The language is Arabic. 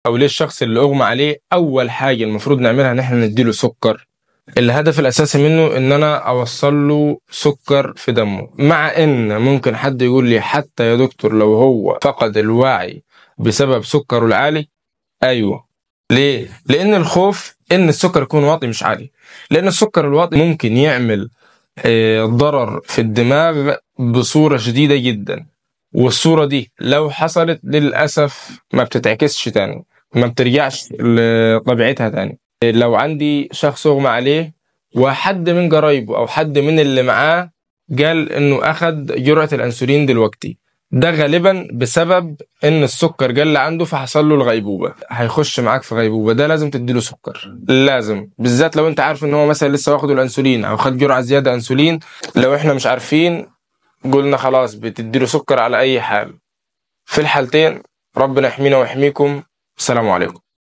او ليه الشخص اللي اغمى عليه اول حاجه المفروض نعملها ان احنا نديله سكر. الهدف الاساسي منه ان انا اوصل له سكر في دمه، مع ان ممكن حد يقول لي حتى يا دكتور لو هو فقد الوعي بسبب سكره العالي. ايوه. ليه؟ لان الخوف ان السكر يكون واطي مش عالي، لان السكر الواطي ممكن يعمل ضرر في الدماغ بصورة شديدة جدا، والصورة دي لو حصلت للأسف ما بتتعكسش تاني، ما بترجعش لطبيعتها تاني. لو عندي شخص اغمى عليه وحد من قرايبه او حد من اللي معاه قال انه اخد جرعة الانسولين دلوقتي، ده غالبا بسبب ان السكر قل عنده فحصل له الغيبوبة، هيخش معاك في غيبوبة. ده لازم تديله سكر، لازم، بالذات لو انت عارف ان هو مثلا لسه واخد الانسولين او خد جرعة زيادة انسولين. لو احنا مش عارفين قلنا خلاص بتديله سكر على اي حال. في الحالتين ربنا يحمينا ويحميكم. السلام عليكم.